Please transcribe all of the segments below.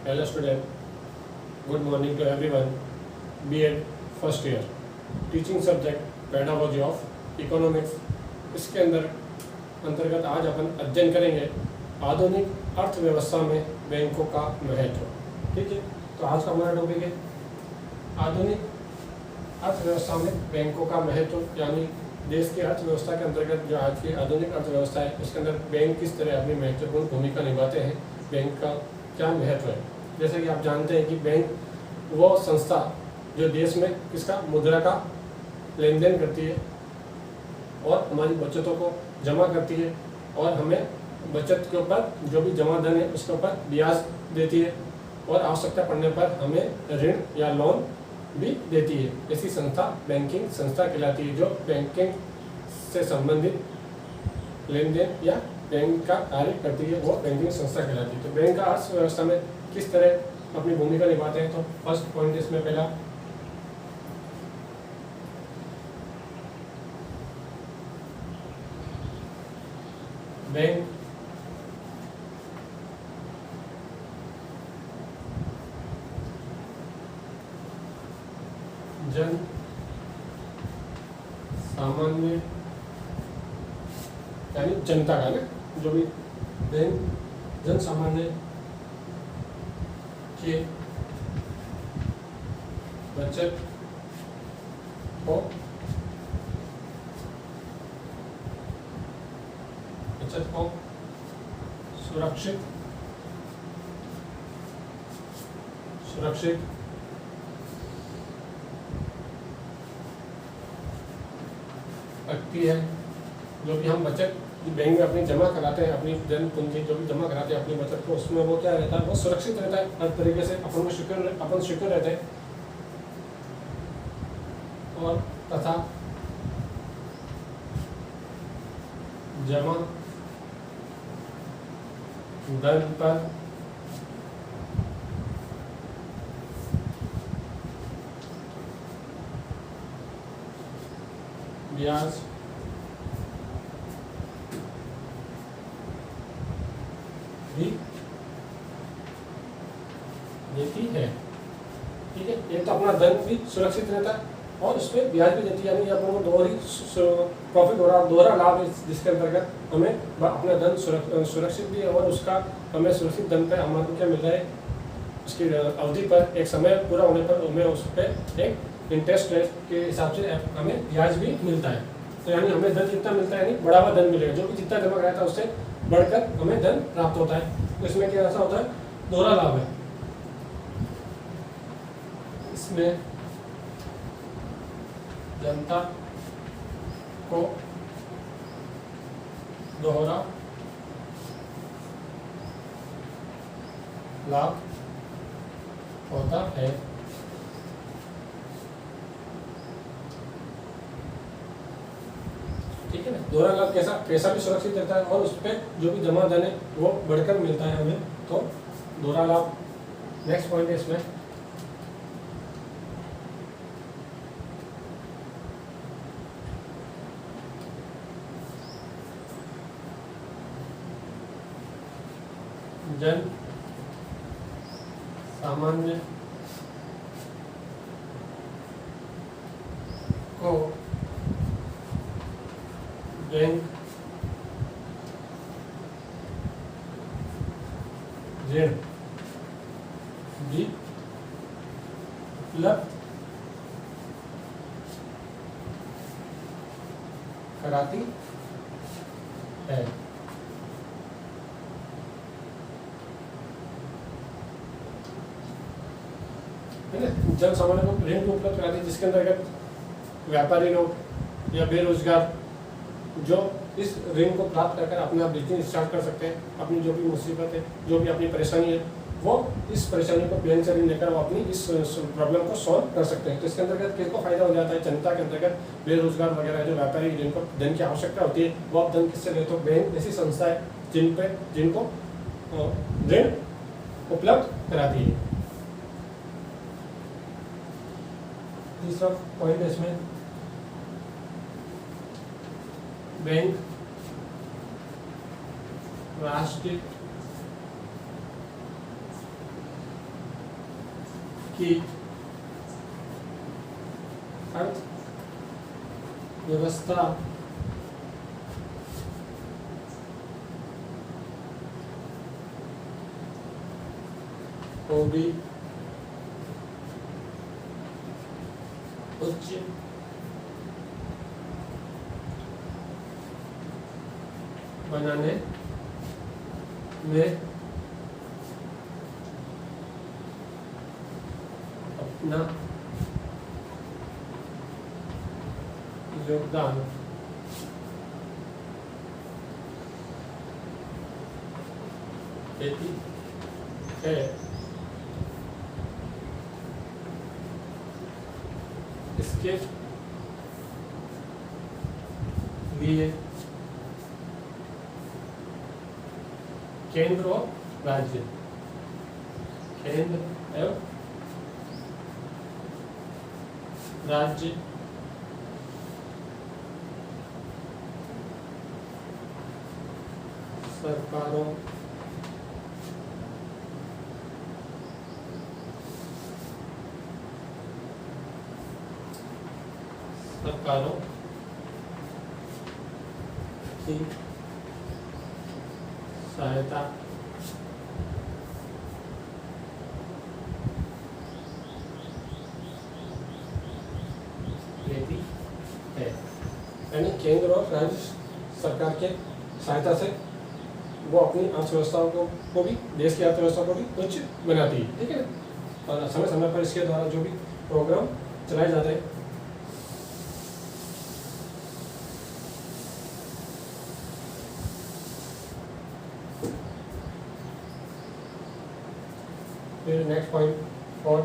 Hello student, good morning to everyone. B.Ed first year, teaching subject pedagogy of economics. इसके अंतर्गत आज अपन अध्ययन करेंगे आधुनिक अर्थव्यवस्था में बैंकों का महत्व। ठीक है, तो आज का हमारा टॉपिक है आधुनिक अर्थव्यवस्था में बैंकों का महत्व, यानी देश की अर्थव्यवस्था के अंतर्गत जो आज की आधुनिक अर्थव्यवस्था है उसके अंदर बैंक किस तरह अपनी महत्वपूर्ण भूमिका निभाते हैं, बैंक का क्या महत्व है। जैसे कि आप जानते हैं कि बैंक वो संस्था जो देश में किसका मुद्रा का लेन देन करती है और हमारी बचतों को जमा करती है और हमें बचत के ऊपर जो भी जमा धन है उसके ऊपर ब्याज देती है और आवश्यकता पड़ने पर हमें ऋण या लोन भी देती है। ऐसी संस्था बैंकिंग संस्था कहलाती है, जो बैंकिंग से संबंधित लेन देन या बैंक का कार्य करती है, वो बैंकिंग संस्था कहलाती है। तो बैंक का अर्थव्यवस्था में किस तरह अपनी भूमिका निभाते हैं, तो फर्स्ट पॉइंट इसमें पहला बैंक जन सामान्य यानी जनता का ना, जो भी बैंक जन सामान्य के बचत को सुरक्षित रखती है। जो भी हम बचत बैंक में अपनी जमा कराते हैं, अपनी धन पूंजी जो भी जमा कराते हैं अपनी बचत को, उसमें वो क्या रहता है, वो सुरक्षित रहता है। हर तरीके से अपन सिक्योर रहते हैं और तथा जमा धन पर ब्याज भी देती है। ठीक है, एक तो अपना धन भी सुरक्षित रहता है और उस पर ब्याज भी देती है, यानी अपन को प्रॉफिट हो रहा, दोहरा लाभ है, जिसके अंतर्गत हमें अपना धन सुरक्षित भी है और उसका हमें सुरक्षित धन पर हमारे क्या मिल रहा है, उसकी अवधि पर एक समय पूरा होने पर हमें उस पर एक इंटरेस्ट रेट के हिसाब से हमें ब्याज भी मिलता है। तो यानी हमें धन जितना मिलता है, यानी बढ़ा हुआ धन मिलेगा, जो भी जितना जमा कराया था उससे बढ़कर हमें धन प्राप्त होता है। तो इसमें क्या ऐसा होता है, दोहरा लाभ है। इसमें जनता को दोहरा लाभ होता है। ठीक है ना, दोहरा लाभ कैसा, पैसा भी सुरक्षित रहता है और उस पर जो भी जमा धन है वो बढ़कर मिलता है हमें, तो दोहरा लाभ। नेक्स्ट पॉइंट है इसमें जन सामान्य को बैंक ऋण भी उपलब्ध कराती है। जन सामान्य को ऋण को उपलब्ध कराती है, जिसके अंतर्गत व्यापारी लोग या बेरोजगार जो इस ऋण को प्राप्त कर अपना बिजनेस स्टार्ट कर सकते हैं। अपनी जो भी मुसीबत है, जो भी अपनी परेशानी है, वो इस परेशानी को बैंक से ऋण लेकर वो अपनी इस प्रॉब्लम को सॉल्व कर सकते हैं। तो इसके अंतर्गत किसको फायदा हो जाता है, जनता के अंतर्गत बेरोजगार वगैरह जो व्यापारी जिनको धन की आवश्यकता होती है, वो आप धन किससे लेते हो, बैंक ऐसी संस्था है जिनको ऋण उपलब्ध कराती है। तीसरा पॉइंट है इसमें बैंक राष्ट्रीय की अर्थव्यवस्था को भी उच्च बनाने में अपना योगदान देती है। इसके लिए केंद्र और राज्य राज्य सरकारों की सहायता लेती है। यानी केंद्र और राज्य सरकार के सहायता से वो अपनी अर्थव्यवस्थाओं को भी, देश की अर्थव्यवस्था को भी उच्च बनाती है, ठीक है। और समय समय पर इसके द्वारा जो भी प्रोग्राम चलाए जाते हैं। फिर नेक्स्ट पॉइंट और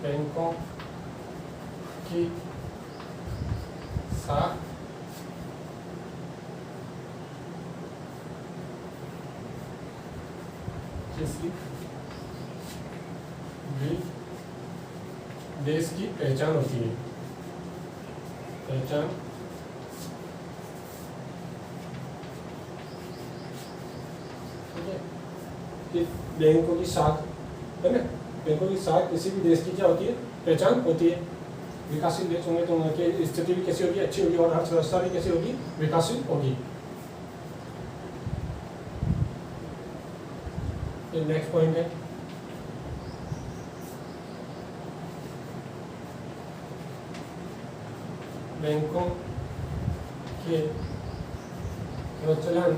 बैंकों की साख किसी भी देश की पहचान होती है। पहचान कि बैंकों की साख है ना, बैंकों की साख किसी भी देश की क्या होती है, पहचान होती है। विकासशील देश होंगे तो उनकी स्थिति भी कैसी होगी, अच्छी होगी, और अर्थव्यवस्था भी कैसी होगी, विकासशील होगी। नेक्स्ट पॉइंट है बैंकों के प्रचलन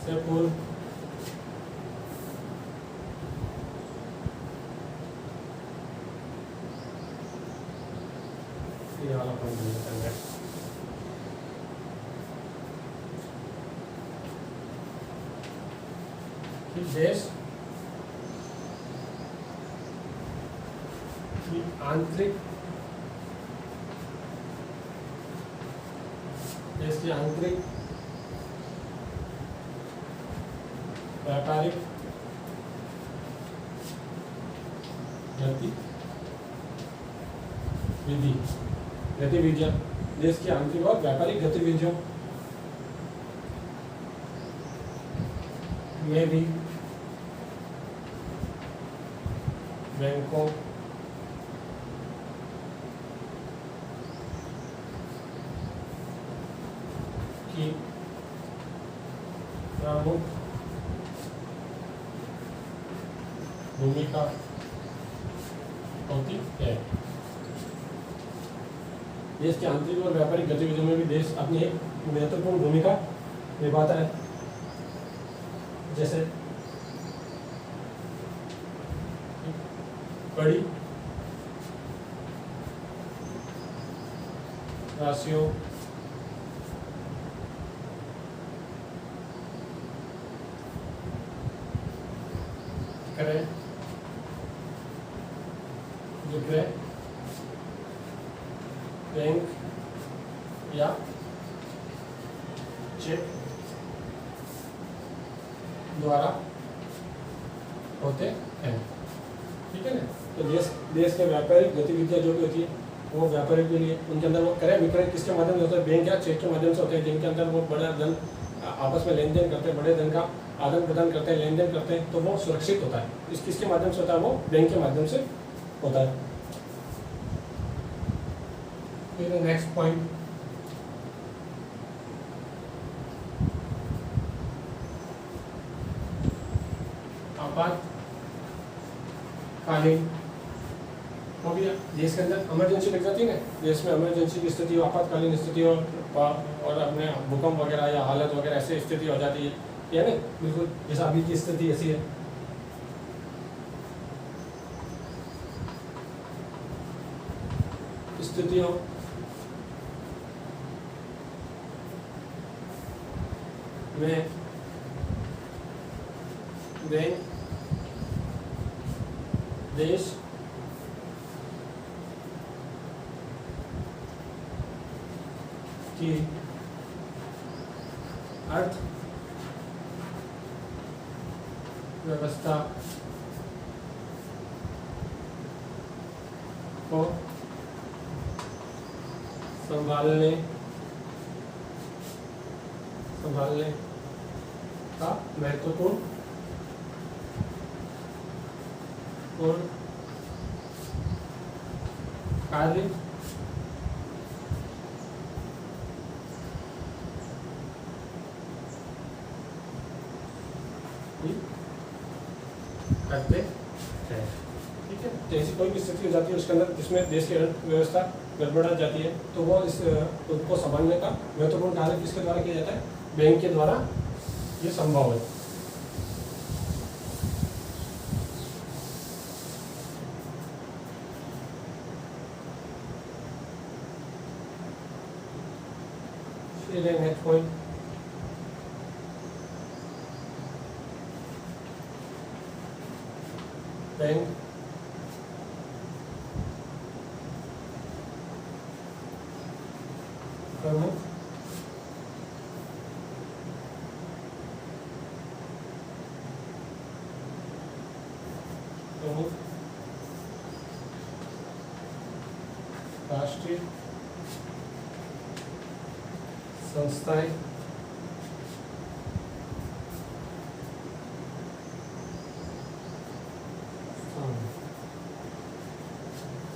से पूर्व ये वाला पॉइंट है कि देश की आंतरिक व्यापारिक गतिविधियां, देश की आंतरिक और व्यापारिक गतिविधियों में भी बैंकों की प्रमुख भूमिका होती है। देश की आंतरिक और व्यापारिक गतिविधियों में भी देश अपनी एक महत्वपूर्ण भूमिका निभाता है। जैसे बड़ी राशियों क्रय विक्रय बैंक या चेक द्वारा होते हैं। ठीक है ना। तो देश के व्यापारिक गतिविधियां जो भी होती है वो व्यापारिक के लिए उनके अंदर वो क्रय विक्रय किसके माध्यम से होता है, बैंक या चेक के माध्यम से होते हैं, जिनके अंदर वो बड़ा धन आपस में लेन देन करते हैं, बड़े धन का आदान प्रदान करते हैं, लेन देन करते हैं, तो वो सुरक्षित होता है। इस किसके माध्यम से होता है, वो बैंक के माध्यम से होता है। फिर नेक्स्ट पॉइंट, आपातकालीन हो गया। देश के अंदर इमरजेंसी लग जाती है ना, देश में इमरजेंसी की स्थिति हो, आपातकालीन स्थिति हो और अपने भूकंप वगैरह या हालत वगैरह ऐसी स्थिति हो जाती है ना, बिल्कुल जैसा अभी की स्थिति ऐसी है। स्थितियों में बैंक देश की अर्थ व्यवस्था को संभालने का महत्वपूर्ण कार्य करते हैं। ठीक है। जैसी कोई भी स्थिति हो जाती है उसके अंदर जिसमें देश की अर्थव्यवस्था गड़बड़ा जाती है, तो वो इस उसको संभालने का महत्वपूर्ण कार्य किसके द्वारा किया जाता है, बैंक के द्वारा ये संभव है। नेक्स्ट पॉइंट, बैंक प्रमुख राष्ट्रीय संस्थाएं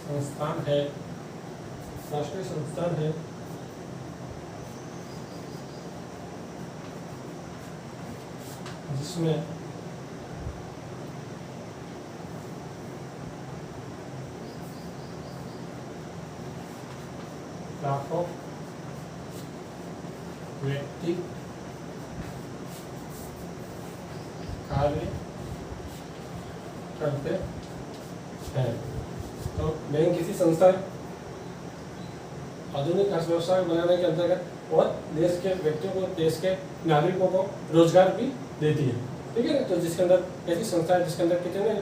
संस्थान है, राष्ट्रीय संस्थान है जिसमें लाखों व्यक्ति कार्य करते हैं। तो बैंक किसी संस्था आधुनिक अर्थव्यवस्था बनाने के अंतर्गत और देश के व्यक्तियों को, देश के नागरिकों को रोजगार भी देती है। ठीक है ना। तो जिसके अंदर ऐसी संस्था है जिसके अंदर कितने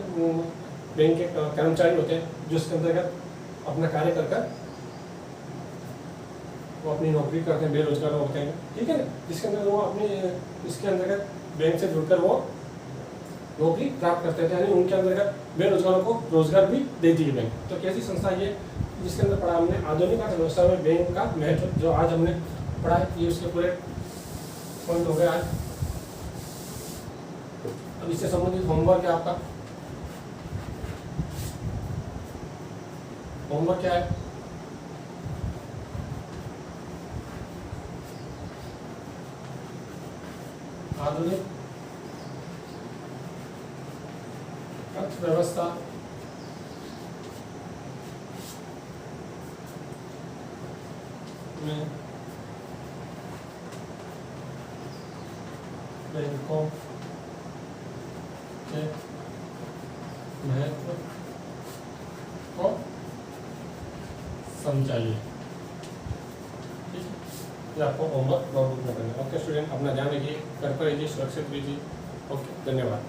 बैंक के कर्मचारी होते हैं जो इसके अंतर्गत अपना कार्य कर वो अपनी नौकरी करते हैं, बेरोजगार होते हैं। ठीक है ना। जिसके अंदर वो अपनी इसके अंतर्गत बैंक से जुड़कर वो नौकरी प्राप्त करते थे, यानी उनके अंतर्गत बेरोजगारों को रोजगार भी देती है बैंक। तो कैसी संस्था ये जिसके अंदर पढ़ा हमने आधुनिक अर्थव्यवस्था में बैंक का महत्व, जो आज हमने पढ़ा है, ये उसके पूरे पॉइंट हो गए आज। अब इससे संबंधित होमवर्क है आपका। होमवर्क क्या है, आधुनिक अर्थव्यवस्था में बैंकों के महत्व को समझाइए। ठीक है। ये आपको होमवर्क नोटबुक में करना है। ओके स्टूडेंट, अपना ध्यान रखिए, घर पर रहिए, सुरक्षित रहिए। ओके, धन्यवाद।